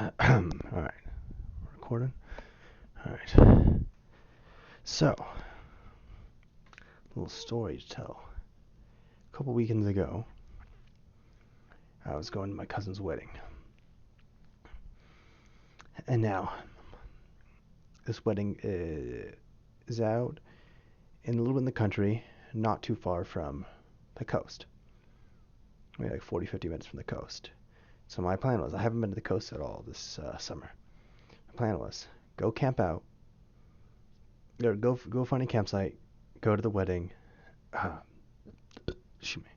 All right, recording. All right. So, a little story to tell. A couple weekends ago, I was going to my cousin's wedding, and now this wedding is out in a little bit in the country, not too far from the coast. Maybe like 40, 50 minutes from the coast. So my plan was, I haven't been to the coast at all this summer. My plan was, go camp out, or go find a campsite, go to the wedding. Uh, Excuse me.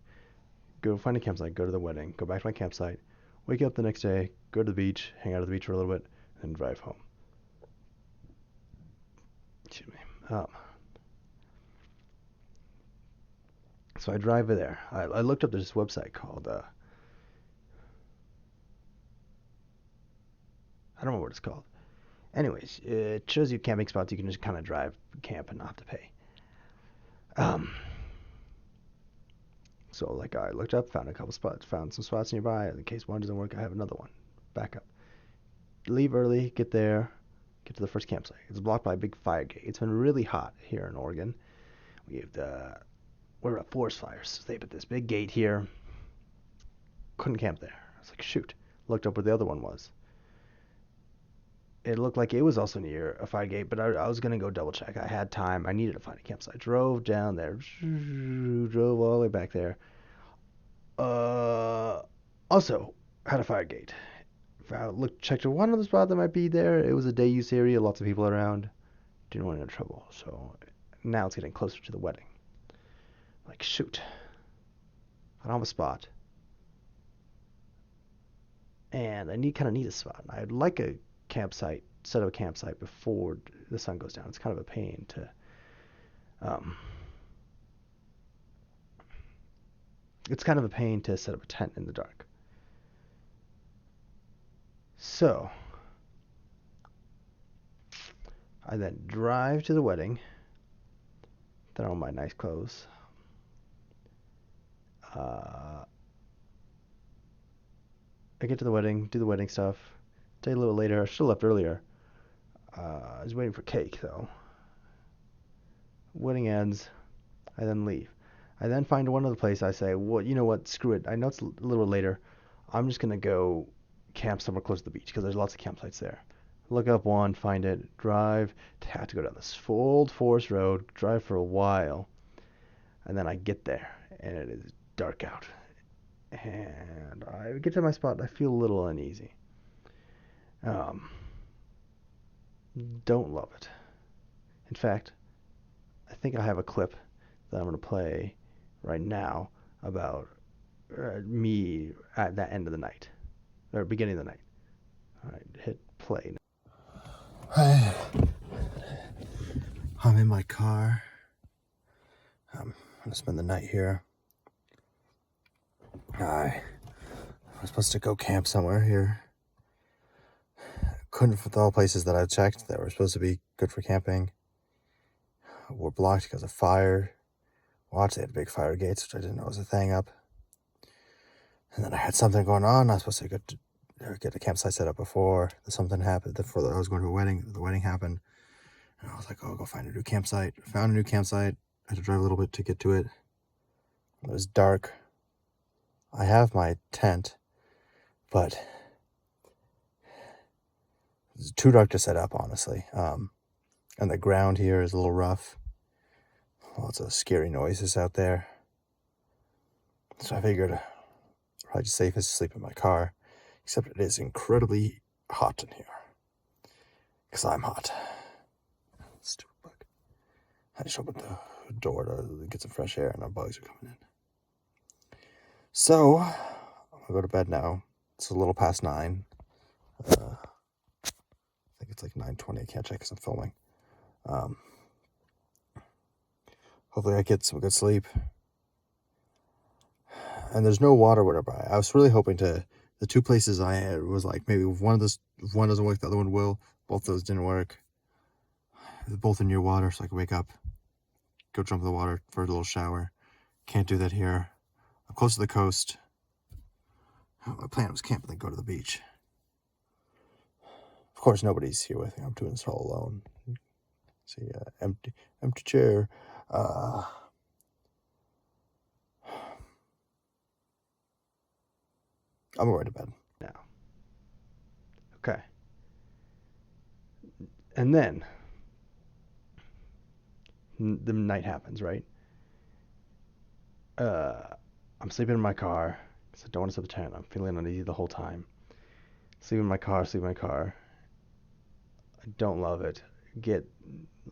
Go find a campsite, go to the wedding, go back to my campsite, wake up the next day, go to the beach, hang out at the beach for a little bit, and drive home. Excuse me. So I drive there. I looked up this website called, I don't remember what it's called. Anyways, it shows you camping spots you can just kind of drive, camp, and not have to pay. So like I looked up, found a couple spots, found some spots nearby. In case one doesn't work, I have another one. Backup. Leave early, get there, get to the first campsite. It's blocked by a big fire gate. It's been really hot here in Oregon. We're at forest fires. So they put this big gate here. Couldn't camp there. I was like, shoot. Looked up where the other one was. It looked like it was also near a fire gate, but I was gonna go double check. I had time. I needed to find a campsite. Drove down there. Drove all the way back there. Also had a fire gate. Checked one other spot that might be there. It was a day use area, lots of people around. Didn't want any trouble. So now it's getting closer to the wedding. Like, shoot. I don't have a spot. And I kind of need a spot. I'd like a campsite, set up a campsite before the sun goes down. It's kind of a pain to, set up a tent in the dark. So I then drive to the wedding, throw on my nice clothes. I get to the wedding, do the wedding stuff. Stay a little later. I should have left earlier. I was waiting for cake though. Wedding ends. I then leave. I then find one other place. I say, well, you know what? Screw it. I know it's a little later. I'm just gonna go camp somewhere close to the beach because there's lots of campsites there. Look up one, find it, drive. Have to go down this old forest road, drive for a while, and then I get there and it is dark out. And I get to my spot. I feel a little uneasy. Um, don't love it. In fact, I think I have a clip that I'm going to play right now about me at that end of the night, or beginning of the night. All right, hit play. Hi. I'm in my car. I'm going to spend the night here. I was supposed to go camp somewhere here. Couldn't, with all places that I checked that were supposed to be good for camping were blocked because of fire. Watch, they had big fire gates, which I didn't know was a thing up. And then I had something going on. I was supposed to get a campsite set up before something happened. Before I was going to a wedding. The wedding happened. And I was like, oh, I'll go find a new campsite. Found a new campsite. I had to drive a little bit to get to it. It was dark. I have my tent, but it's too dark to set up, honestly. And the ground here is a little rough. Lots of scary noises out there. So I figured probably just safest to sleep in my car, except it is incredibly hot in here. Because I'm hot. Stupid bug. I just opened the door to get some fresh air and our bugs are coming in. So, I'm going to go to bed now. It's a little past 9. I think it's like 9:20. I can't check because I'm filming. Hopefully I get some good sleep. And there's no water nearby. I was really hoping the two places I had was like maybe if one doesn't work, the other one will. Both those didn't work. They're both in near water, so I can wake up, go jump in the water for a little shower. Can't do that here. I'm close to the coast. My plan was camp and then go to the beach. Of course, nobody's here with me. I'm doing this all alone. See, empty chair. I'm going to bed. now. Okay. And then the night happens, right? I'm sleeping in my car because I don't want to set the tent. I'm feeling uneasy the whole time. Sleep in my car, sleep in my car. I don't love it. Get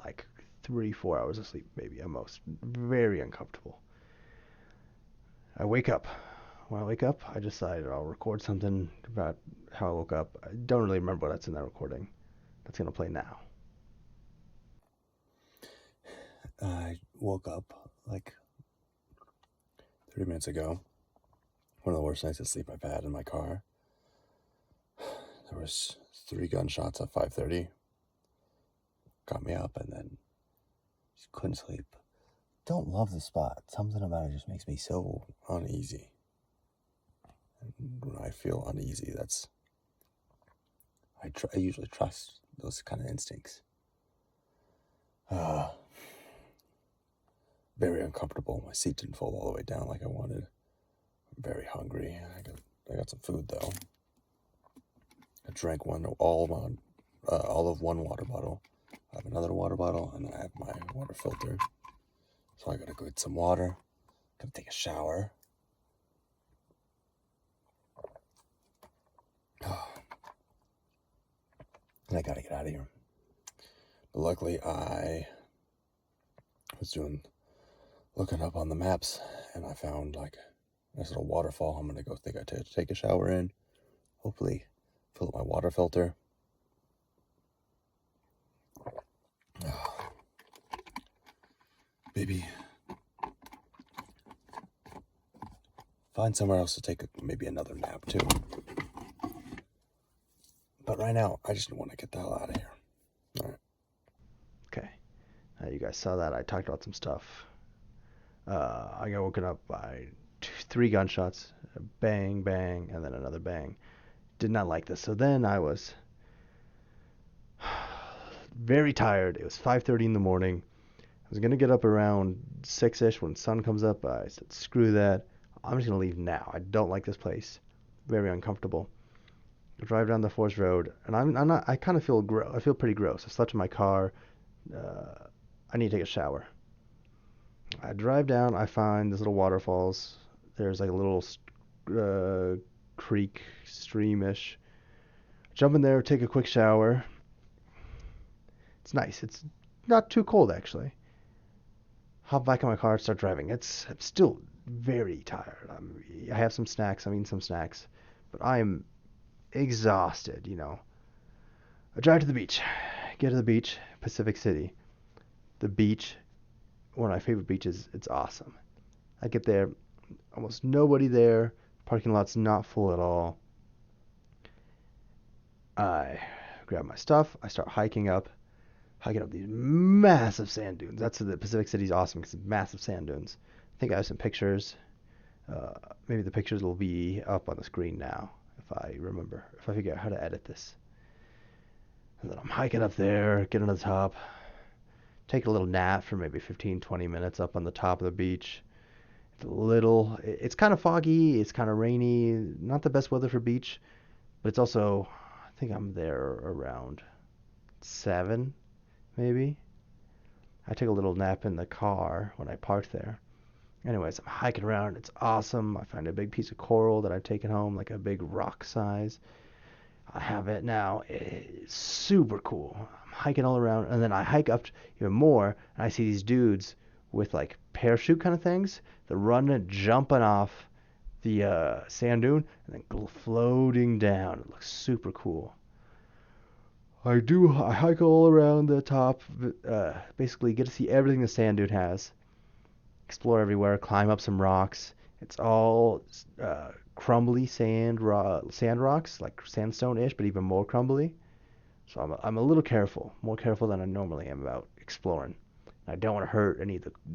like 3, 4 hours of sleep, maybe at most. Very uncomfortable. I wake up. When I wake up, I decide I'll record something about how I woke up. I don't really remember what's in that recording. That's gonna play now. I woke up like 30 minutes ago. One of the worst nights of sleep I've had in my car. There was 3 gunshots at 5:30. Got me up and then just couldn't sleep. Don't love the spot. Something about it just makes me so uneasy. And when I feel uneasy, I usually trust those kind of instincts. Very uncomfortable. My seat didn't fold all the way down like I wanted. I'm very hungry. I got some food though. I drank all of one water bottle. I have another water bottle, and then I have my water filter. So I gotta go get some water. Gotta take a shower. And I gotta get out of here. But luckily, I was looking up on the maps, and I found like a nice little waterfall. I'm gonna go take a shower in. Hopefully, fill up my water filter. Maybe find somewhere else to take maybe another nap too. But right now, I just want to get the hell out of here. All right. Okay. You guys saw that. I talked about some stuff. I got woken up by 3 gunshots, a bang, bang, and then another bang. Did not like this. So then I was very tired. It was 5:30 in the morning. I was gonna get up around 6ish when the sun comes up. I said, screw that. I'm just gonna leave now. I don't like this place. Very uncomfortable. I drive down the forest road, and I'm not. I kind of feel gross. I feel pretty gross. I slept in my car. I need to take a shower. I drive down. I find these little waterfalls. There's like a little creek, streamish. Jump in there, take a quick shower. It's nice. It's not too cold actually. Hop back in my car, start driving. I'm still very tired. I have some snacks. I'm eating some snacks, but I'm exhausted. I drive to the beach. Get to the beach, Pacific City. The beach, one of my favorite beaches. It's awesome. I get there, almost nobody there. Parking lot's not full at all. I grab my stuff. I start hiking up these massive sand dunes. That's the Pacific City's awesome because it's massive sand dunes. I think I have some pictures. Maybe the pictures will be up on the screen now if I figure out how to edit this. And then I'm hiking up there, getting to the top, take a little nap for maybe 15, 20 minutes up on the top of the beach. It's kind of foggy, it's kind of rainy, not the best weather for beach, but it's also, I think I'm there around 7, maybe. I took a little nap in the car when I parked there. Anyways, I'm hiking around. It's awesome. I find a big piece of coral that I've taken home, like a big rock size. I have it now. It's super cool. I'm hiking all around, and then I hike up even more, and I see these dudes with like parachute kind of things. They're running, jumping off the sand dune, and then floating down. It looks super cool. I hike all around the top, basically get to see everything the sand dune has. Explore everywhere, climb up some rocks. It's all crumbly sand rocks, like sandstone-ish, but even more crumbly. So I'm a little careful, more careful than I normally am about exploring. I don't want to hurt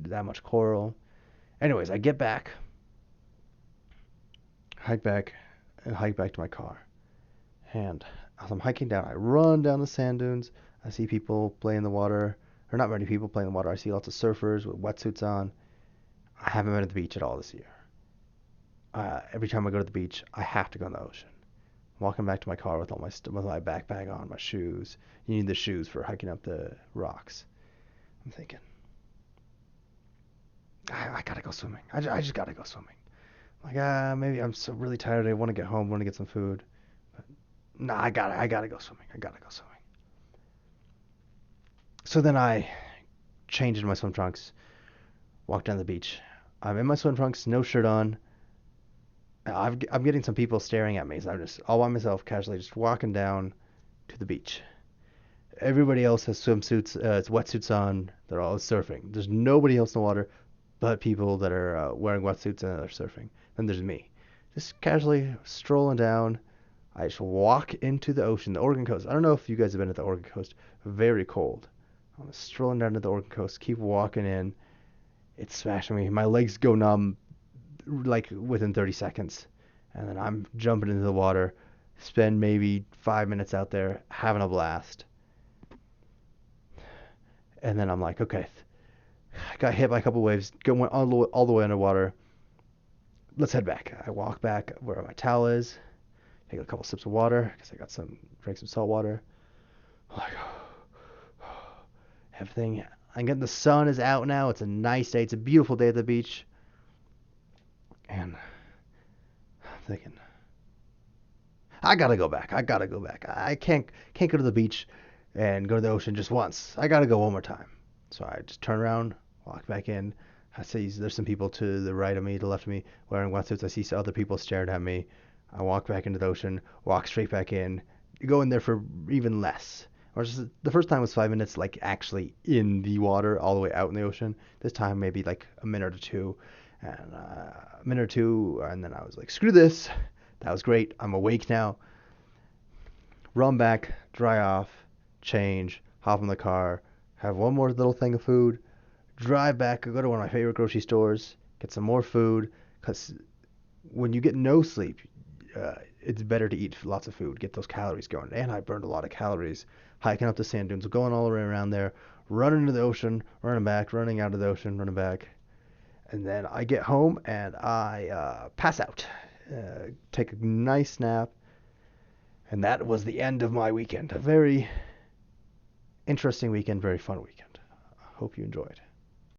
that much coral. Anyways, I get back, hike back to my car, and As I'm hiking down, I run down the sand dunes. I see people play in the water, or not many people play in the water. I see lots of surfers with wetsuits on. I haven't been at the beach at all this year. Every time I go to the beach, I have to go in the ocean. Walking back to my car with all with my backpack on, my shoes. You need the shoes for hiking up the rocks. I'm thinking, I gotta go swimming. I just gotta go swimming. Like, maybe I'm so really tired. I want to get home, want to get some food. But no, I gotta go swimming. I gotta go swimming. So then I changed into my swim trunks, walked down the beach. I'm in my swim trunks, no shirt on. I'm getting some people staring at me, so I'm just all by myself, casually just walking down to the beach. Everybody else has swimsuits, wetsuits on. They're all surfing. There's nobody else in the water but people that are wearing wetsuits and they're surfing. Then there's me, just casually strolling down. I just walk into the ocean, the Oregon coast. I don't know if you guys have been at the Oregon coast. Very cold. I'm strolling down to the Oregon coast, keep walking in. It's smashing me. My legs go numb like within 30 seconds. And then I'm jumping into the water, spend maybe 5 minutes out there having a blast. And then I'm like, okay, I got hit by a couple waves, going all the way underwater. Let's head back. I walk back where my towel is, take a couple sips of water because I got drink some salt water. I'm like, everything. I'm getting the sun is out now. It's a nice day. It's a beautiful day at the beach. And I'm thinking, I gotta go back. I gotta go back. I can't go to the beach and go to the ocean just once. I gotta go one more time. So I just turn around, walk back in. I see there's some people to the right of me, to the left of me, wearing wetsuits. I see other people staring at me. I walk back into the ocean, walk straight back in, go in there for even less. Or just, the first time was 5 minutes, like actually in the water, all the way out in the ocean. This time maybe like a minute or two, and then I was like, screw this. That was great. I'm awake now. Run back, dry off, change, hop in the car, have one more little thing of food, drive back, go to one of my favorite grocery stores, get some more food, because when you get no sleep, it's better to eat lots of food, get those calories going. And I burned a lot of calories hiking up the sand dunes, going all the way around there, running into the ocean, running back, running out of the ocean, running back. And then I get home and I pass out, take a nice nap, and that was the end of my weekend. A very interesting weekend, very fun weekend. Hope you enjoyed.